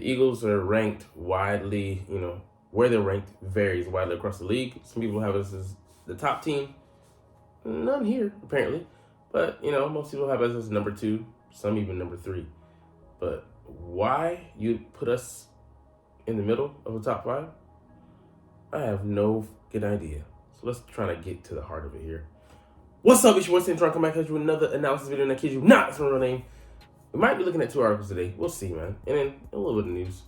The Eagles are ranked widely, where they're ranked varies widely across the league. Some people have us as the top team. None here, apparently. But, most people have us as number 2, some even number 3. But why you put us in the middle of the top 5? I have no good idea. So let's try to get to the heart of it here. What's up, it's your boy Cintron. Come back at you with another analysis video, and I kid you not, it's my real name. We might be looking at 2 articles today. We'll see, man. And then a little bit of news.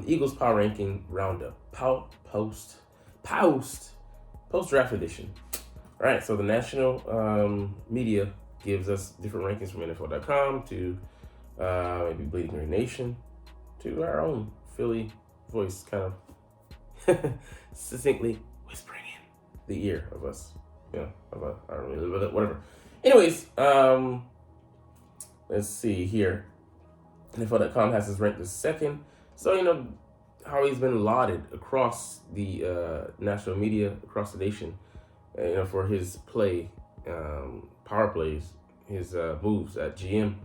Eagles power ranking Roundup. Post-draft edition. All right, so the national media gives us different rankings from NFL.com to maybe Bleeding Green Nation to our own Philly voice kind of succinctly whispering in the ear of us. I don't really, whatever. Anyways, let's see here. NFL.com has us ranked the second. So, how he's been lauded across the national media, across the nation, for his play, power plays, his moves at GM.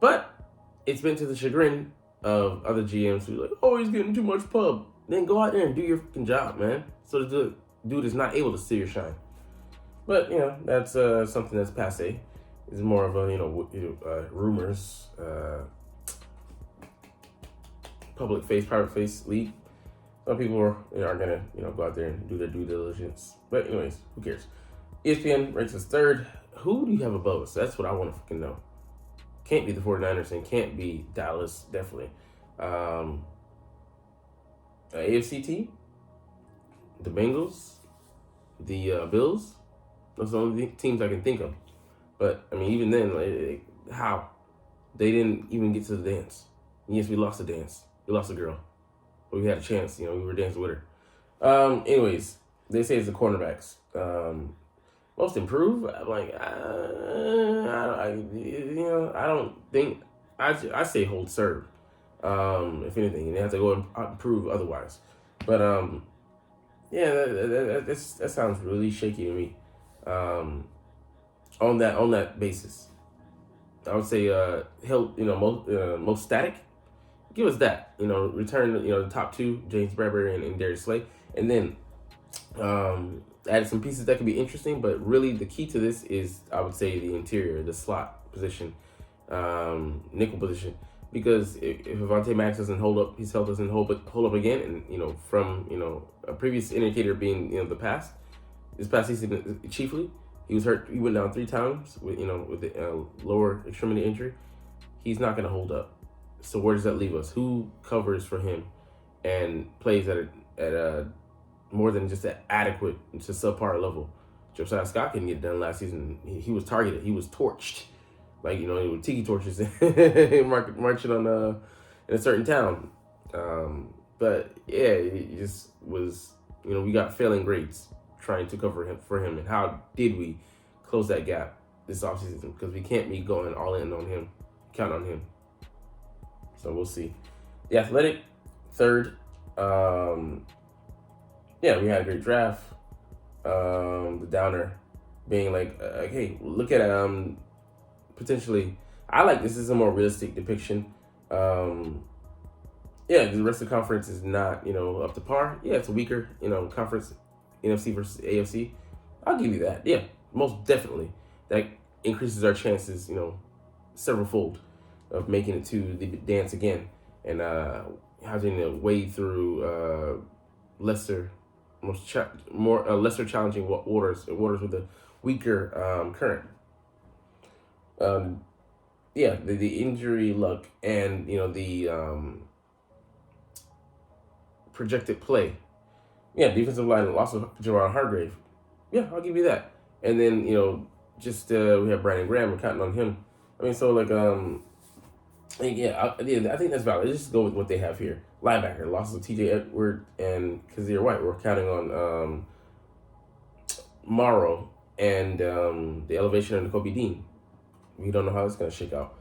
But it's been to the chagrin of other GMs who are like, oh, he's getting too much pub. Then go out there and do your fucking job, man. So the dude is not able to see your shine. But, that's something that's passe. It's more of a, rumors, public face, private face league. Some people are going to, go out there and do their due diligence. But anyways, who cares? ESPN ranks us 3rd. Who do you have above us? That's what I want to fucking know. Can't be the 49ers and can't be Dallas, definitely. AFC team, the Bengals, the Bills. Those are the only teams I can think of. But, even then, how? They didn't even get to the dance. Yes, we lost the dance. We lost the girl. But we had a chance. We were dancing with her. Anyways, they say it's the cornerbacks. Most improved? I'm like, I don't think. I say hold serve. If anything, and they have to go and improve otherwise. But, that sounds really shaky to me. On that basis, I would say most static. Give us that. Return the top 2, James Bradbury and Darius Slay, and then added some pieces that could be interesting. But really, the key to this is, I would say, the interior, the slot position, nickel position. Because if Avonte Max doesn't hold up, his health doesn't hold up again, and from a previous indicator being this past season chiefly. He was hurt. He went down 3 times with the lower extremity injury. He's not going to hold up. So where does that leave us? Who covers for him and plays at a more than just an adequate to subpar level? Josiah Scott couldn't get it done last season. He was targeted. He was torched, like with tiki torches marching on in a certain town. But yeah, it just was. We got failing grades trying to cover for him, and how did we close that gap this offseason? Because we can't be going all in on him, count on him. So we'll see. The Athletic, 3rd. We had a great draft. The downer being like, hey, look at potentially. I like this is a more realistic depiction. The rest of the conference is not up to par. Yeah, it's a weaker conference. NFC versus AFC, I'll give you that. Yeah, most definitely. That increases our chances, several-fold of making it to the dance again, and having to wade through lesser challenging waters with a weaker current. The injury luck and the projected play. Yeah, defensive line loss of Gerard Hargrave. Yeah, I'll give you that. And then, we have Brandon Graham. We're counting on him. I think that's valid. Let's just go with what they have here. Linebacker, losses of T.J. Edward and Kazir White. We're counting on Morrow and the elevation of Kobe Dean. We don't know how it's going to shake out.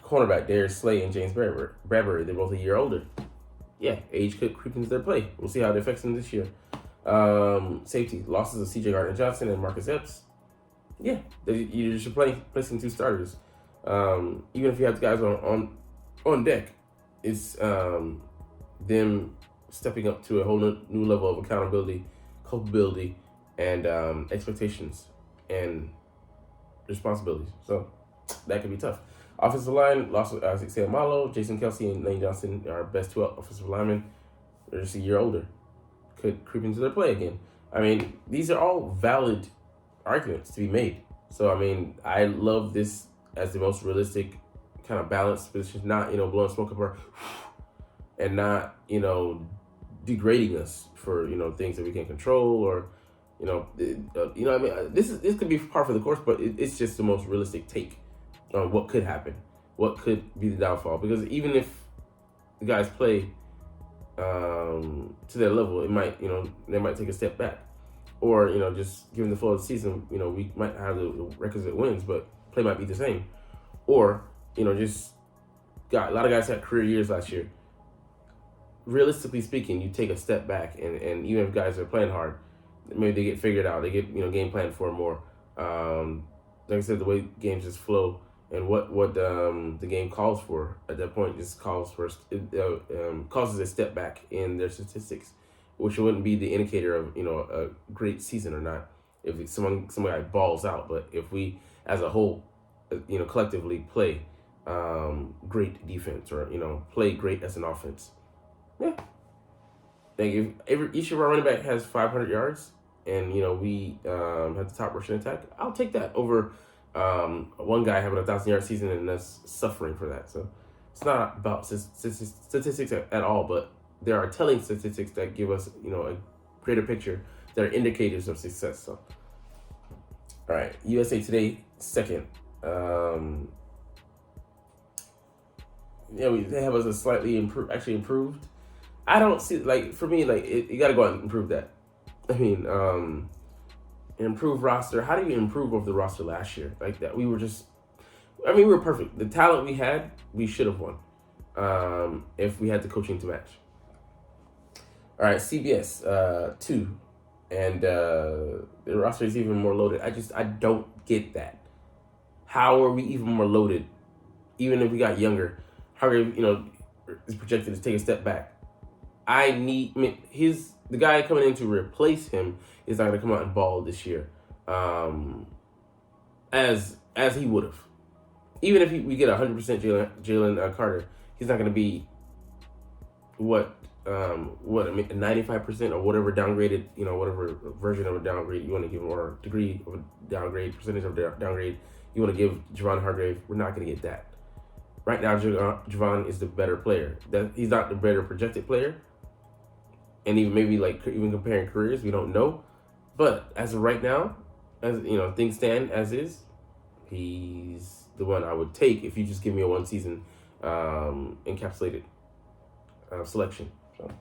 Cornerback, Darius Slay and James Bradbury. They're both a year older. Yeah, age could creep into their play. We'll see how it affects them this year. Safety, losses of C.J. Gardner-Johnson and Marcus Epps. Yeah, you should play placing 2 starters. Even if you have the guys on deck, it's them stepping up to a whole new level of accountability, culpability, and expectations and responsibilities. So that could be tough. Offensive line, lost Isaac Seumalo, Jason Kelsey, and Lane Johnson are our best two offensive linemen. They're just a year older. Could creep into their play again. I mean, these are all valid arguments to be made. So, I mean, I love this as the most realistic kind of balanced position, not, blowing smoke apart and not, degrading us for, things that we can't control or, I mean, this could be par for the course, but it's just the most realistic take on what could happen, what could be the downfall. Because even if the guys play to their level, it might, they might take a step back, or just given the flow of the season, we might have the requisite wins, but play might be the same, or just got a lot of guys had career years last year. Realistically speaking, you take a step back, and even if guys are playing hard, maybe they get figured out, they get game plan for more. Like I said, the way games just flow and what the game calls for at that point just causes a step back in their statistics, which wouldn't be the indicator of a great season or not if somebody balls out. But if we as a whole collectively play great defense or play great as an offense, yeah. Like if each of our running back has 500 yards and we have the top rushing attack, I'll take that over one guy having a 1,000-yard season and us suffering for that. So it's not about statistics at all, but there are telling statistics that give us a greater picture that are indicators of success. So all right, USA Today second. They have us a slightly improved. I don't see, for me, you got to go out and improve that. I mean, improve roster. How do you improve over the roster last year? Like that, we were perfect. The talent we had, we should have won if we had the coaching to match. All right, CBS 2, and the roster is even more loaded. I don't get that. How are we even more loaded? Even if we got younger, how are is projected to take a step back? The guy coming in to replace him is not going to come out and ball this year, as he would have. Even if we get 100% Jalen Carter, he's not going to be 95% or whatever downgraded, whatever version of a downgrade you want to give him, or degree of a downgrade, percentage of downgrade you want to give Javon Hargrave. We're not going to get that. Right now, Javon is the better player. He's not the better projected player. And even maybe even comparing careers, we don't know. But as of right now, as things stand as is, he's the one I would take if you just give me a one season encapsulated selection. So,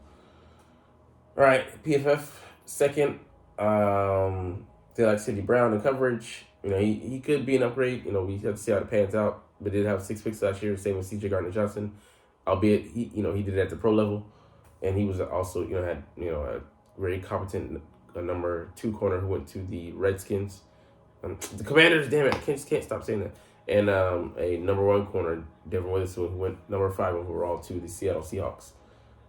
all right, PFF second. They like Sidney Brown in coverage. He could be an upgrade. We have to see how it pans out. But did have 6 picks last year, same with C.J. Gardner-Johnson, albeit he did it at the pro level. And he was also, had, a very competent number 2 corner who went to the Redskins. The Commanders, damn it, I can't stop saying that. And a number 1 corner, Devin Witherspoon, who went number 5 overall to the Seattle Seahawks.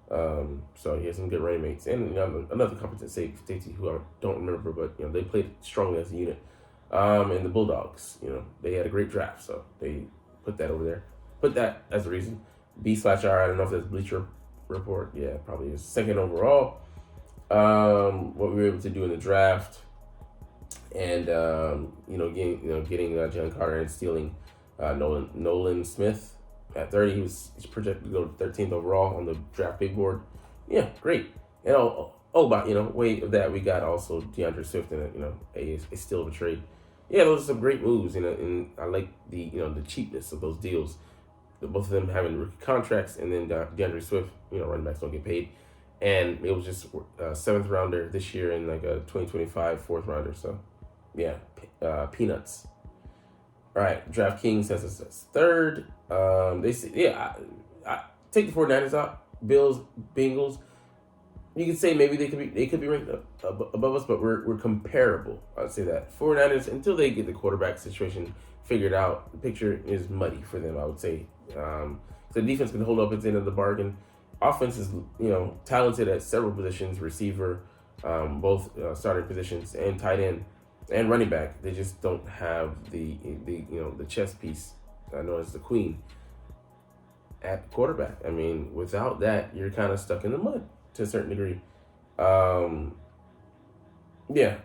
So he has some good running mates. And another competent safety who I don't remember, but, they played strongly as a unit. And the Bulldogs, they had a great draft, so they put that over there. Put that as a reason. B/R, I don't know if that's Bleacher Report. Yeah, probably is second overall. What we were able to do in the draft, and getting Jalen Carter and stealing Nolan Smith at 30. He's projected to go 13th overall on the draft big board. Yeah, great. And by way of that, we got also DeAndre Swift and a steal of a trade. Yeah, those are some great moves. And I like the cheapness of those deals. Both of them having rookie contracts, and then DeAndre Swift, running backs don't get paid. And it was just a 7th rounder this year and a 2025 4th rounder. So, yeah, peanuts. All right, DraftKings has us as third. They say, I take the 49ers out. Bills, Bengals. You could say maybe they could be ranked above us, but we're comparable. I'd say that 49ers, until they get the quarterback situation figured out, the picture is muddy for them, I would say. So defense can hold up at the end of the bargain. Offense is, talented at several positions, receiver, both starting positions, and tight end and running back. They just don't have the chess piece known as the queen at quarterback. I mean, without that, you're kind of stuck in the mud to a certain degree. Um, yeah,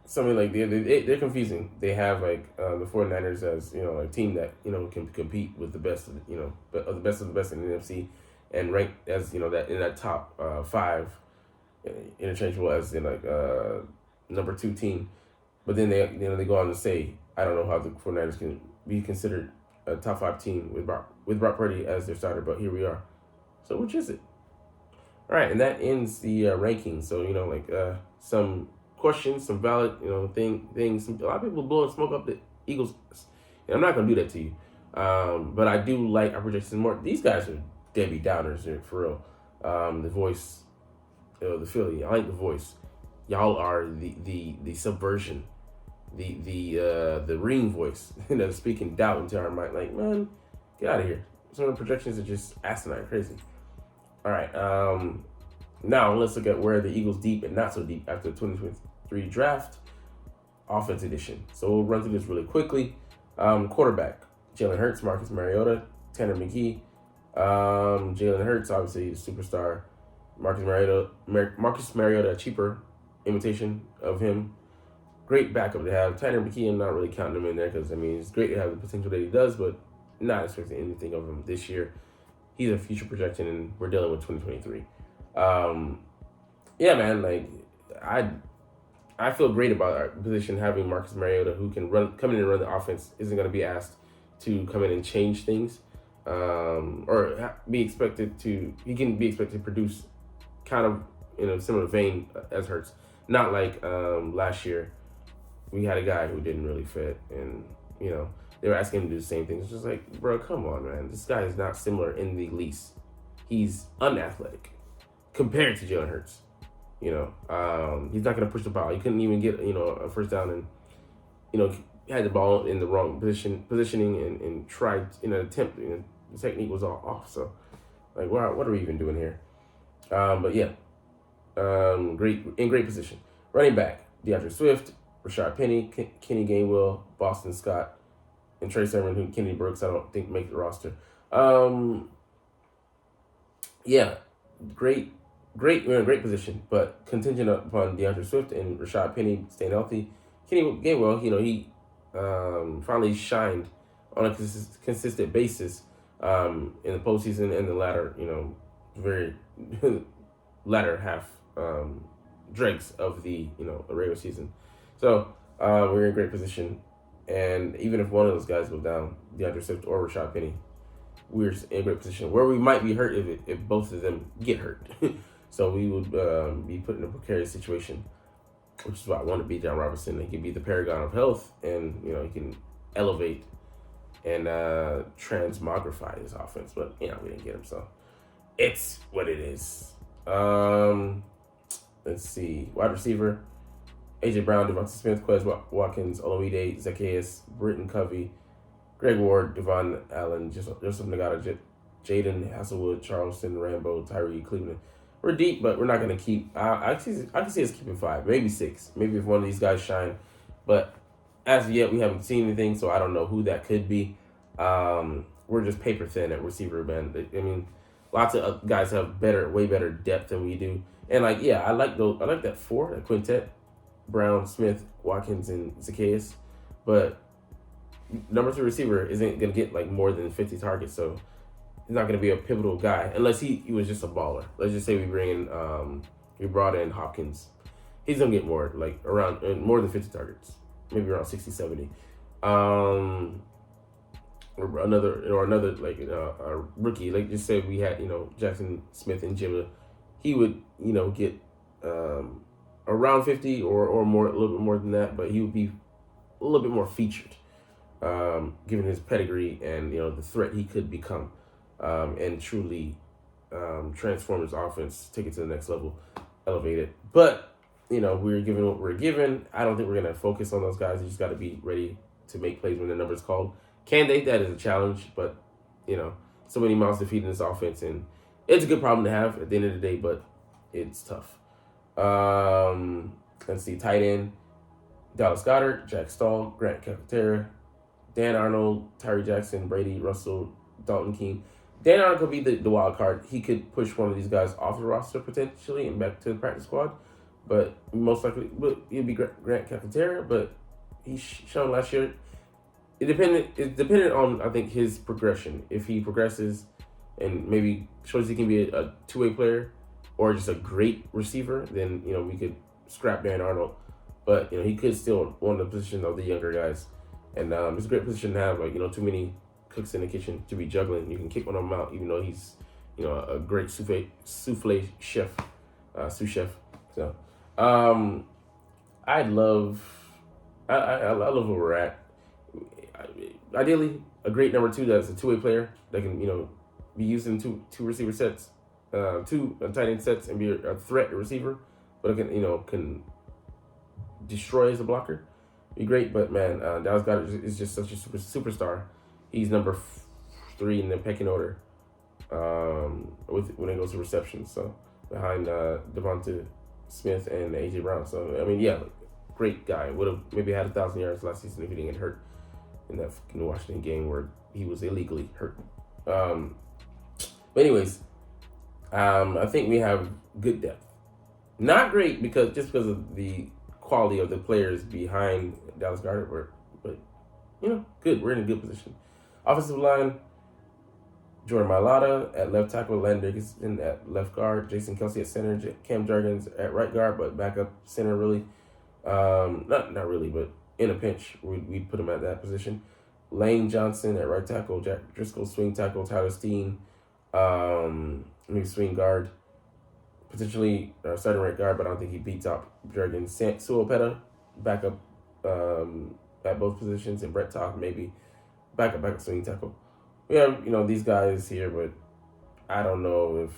something like they're confusing. They have like the 49ers as a team that can compete with the best of the best of the best in the NFC, and ranked as that in that top five, interchangeable as in like number two team. But then they go on to say, I don't know how the 49ers can be considered a top five team with Brock Purdy as their starter, but here we are. So which is it? All right, and that ends the ranking. So some questions, some valid things. A lot of people blowing smoke up the Eagles, and I'm not gonna do that to you. But I do like our projections more. These guys are Debbie Downers for real. The voice, the Philly. I like the voice. Y'all are the subversion, the ring voice that's speaking doubt into our mind. Like, man, get out of here. Some of the projections are just asinine, crazy. All right. Now let's look at where the Eagles deep and not so deep after the 2023 draft, offense edition. So we'll run through this really quickly. Quarterback: Jalen Hurts, Marcus Mariota, Tanner McKee. Jalen Hurts, obviously the superstar. Marcus Mariota, a cheaper imitation of him. Great backup to have. Tanner McKee, I'm not really counting him in there because it's great to have the potential that he does, but not expecting anything of him this year. He's a future projection, and we're dealing with 2023. Yeah, man. Like, I feel great about our position having Marcus Mariota, who can come in and run the offense. Isn't going to be asked to come in and change things, or be expected to. He can be expected to produce, kind of in a similar vein as Hurts. Not like last year, we had a guy who didn't really fit, and they were asking him to do the same thing. It's just like, bro, come on, man. This guy is not similar in the least. He's unathletic compared to Jalen Hurts. He's not going to push the ball. He couldn't even get, a first down, and, had the ball in the wrong positioning and tried in an attempt. The technique was all off. So, like, what are we even doing here? But yeah, great position. Running back: DeAndre Swift, Rashad Penny, Kenny Gainwell, Boston Scott, and Trey Sermon, who Kenny Brooks I don't think make the roster. Yeah, great we're in a great position, but contingent upon DeAndre Swift and Rashad Penny staying healthy. Kenny Gainwell, he finally shined on a consistent basis in the postseason and the latter, very latter half dregs of the regular season. So we're in a great position, and even if one of those guys go down, DeAndre Swift or Rashad Penny, we're in a great position where we might be hurt if both of them get hurt. So we would be put in a precarious situation, which is why I want to beat John Robinson. He can be the paragon of health, and he can elevate and transmogrify his offense. But we didn't get him, so it's what it is. Let's see, wide receiver: AJ Brown, Devontae Smith, Quez Watkins, Olomide, Zacchaeus, Britton Covey, Greg Ward, Devon Allen, Joseph Nagata, Jaden Hasselwood, Charleston Rambo, Tyree Cleveland. We're deep, but we're not going to keep. I can see us keeping 5, maybe 6, maybe if one of these guys shine. But as of yet, we haven't seen anything, so I don't know who that could be. We're just paper thin at receiver, man. Lots of guys have way better depth than we do. And I like that 4, that quintet: Brown, Smith, Watkins, and Zacchaeus. But number 3 receiver isn't going to get more than 50 targets, so he's not going to be a pivotal guy unless he was just a baller. Let's just say we brought in Hopkins. He's going to get more, around more than 50 targets, maybe around 60, 70. Or another a rookie. Like, just say we had Jackson Smith and Jimmy, he would get around 50 or more, a little bit more than that, but he would be a little bit more featured, given his pedigree and the threat he could become, and truly transform his offense, take it to the next level, elevate it. But we're given what we're given. I don't think we're gonna focus on those guys. You just got to be ready to make plays when the number's called. Can they? That is a challenge, but so many mouths to feed in this offense, and it's a good problem to have at the end of the day, but it's tough. Let's see, tight end, Dallas Goedert, Jack Stahl, Grant Calcaterra, Dan Arnold, Tyree Jackson, Brady Russell, Dalton Keene. Dan Arnold could be the wild card. He could push one of these guys off the roster potentially and back to the practice squad, but most likely it'd be Grant Calcaterra. But he's shown last year. It depended on, I think, his progression. If he progresses and maybe shows he can be a two-way player or just a great receiver, then we could scrap Dan Arnold. But he could still want the position of the younger guys, and it's a great position to have. Too many cooks in the kitchen to be juggling. You can kick one of them out, even though he's a great souffle chef, sous chef. So I love where we're at. Ideally, a great number two that's a two-way player that can be used in two receiver sets, two tight end sets, and be a threat to receiver, but it can destroy as a blocker. Be great, but man, Dallas Goedert is just such a superstar. He's number 3 in the pecking order when it goes to receptions. So behind Devonta Smith and AJ Brown. So I mean, yeah, great guy. Would have maybe had 1,000 yards last season if he didn't get hurt in that Washington game where he was illegally hurt. But anyways, I think we have good depth. Not great because of the quality of the players behind Dallas Goedert, but good. We're in a good position. Offensive line: Jordan Mailata at left tackle, Landon Dickinson at left guard, Jason Kelsey at center, Cam Jurgens at right guard, but backup center really. Not really, but in a pinch, we'd put him at that position. Lane Johnson at right tackle, Jack Driscoll swing tackle, Tyler Steen, maybe swing guard, potentially starting right guard, but I don't think he beats out Jurgens. Suopeta backup at both positions, and Brett Toth maybe backup swing tackle. We have these guys here, but I don't know if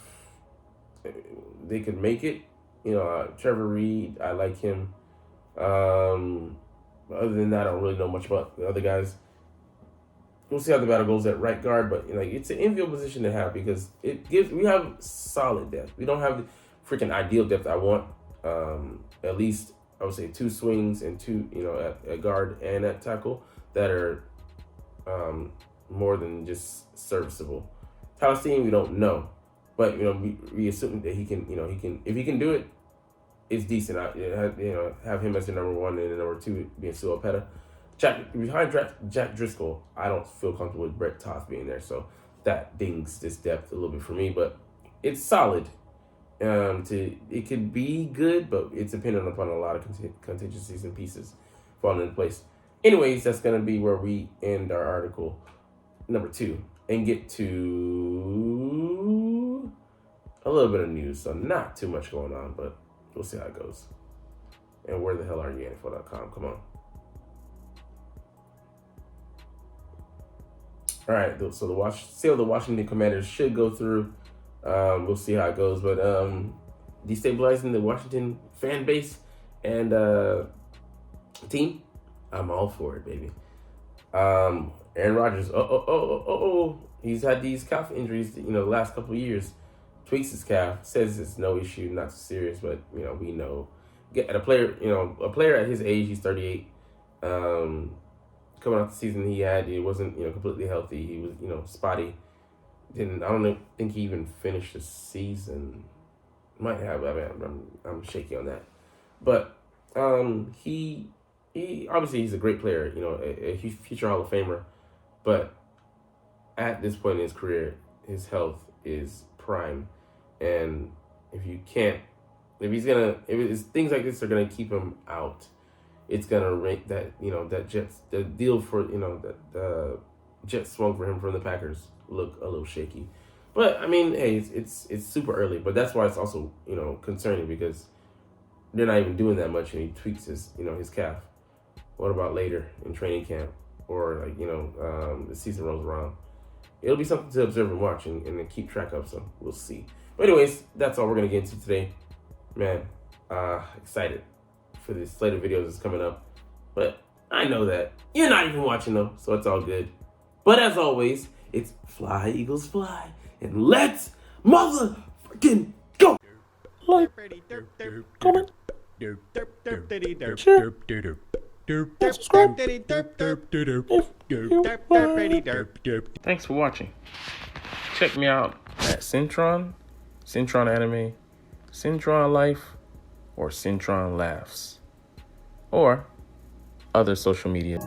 they could make it. Trevor Reed, I like him. Other than that, I don't really know much about the other guys. We'll see how the battle goes at right guard, but it's an enviable position to have because we have solid depth. We don't have the freaking ideal depth I want. At least I would say 2 swings and 2 at guard and at tackle that are more than just serviceable. Tyler Steen, we don't know, but we assume that he can if he can do it, it's decent. Have him as the number 1 and the number 2 being Suopeta. Behind Jack Driscoll, I don't feel comfortable with Brett Toth being there, so that dings this depth a little bit for me. But it's solid. It could be good, but it's dependent upon a lot of contingencies and pieces falling into place. Anyways, that's gonna be where we end our article number 2 and get to a little bit of news. So not too much going on, but we'll see how it goes. And where the hell are you, NFL.com? Come on. All right, so the sale of the Washington Commanders should go through. We'll see how it goes, but destabilizing the Washington fan base and team, I'm all for it, baby. Aaron Rodgers, he's had these calf injuries, the last couple of years. Tweaks his calf, says it's no issue, not too serious, but we know. Get at a player at his age, he's 38. Coming off the season he had, he wasn't completely healthy. He was spotty. I don't think he even finished the season. Might have. I'm shaky on that, but he obviously he's a great player. A future Hall of Famer, but at this point in his career, his health is prime, and if it's things like this are gonna keep him out, it's gonna rank that the deal for that the Jets swung for him from the Packers look a little shaky. But I mean, hey, it's super early, but that's why it's also concerning because they're not even doing that much, and he tweaks his his calf. What about later in training camp or the season rolls around? It'll be something to observe and watch and keep track of. So we'll see. But anyways, that's all we're gonna get into today, man. Excited for this slate of videos that's coming up, but I know that you're not even watching them, so it's all good. But as always, It's fly, Eagles, fly. And let's motherfucking go. Like, comment, share, and subscribe if you Thanks for watching. Check me out at Cintron, Cintron Anime, Cintron Life, or Cintron Laughs, or other social media.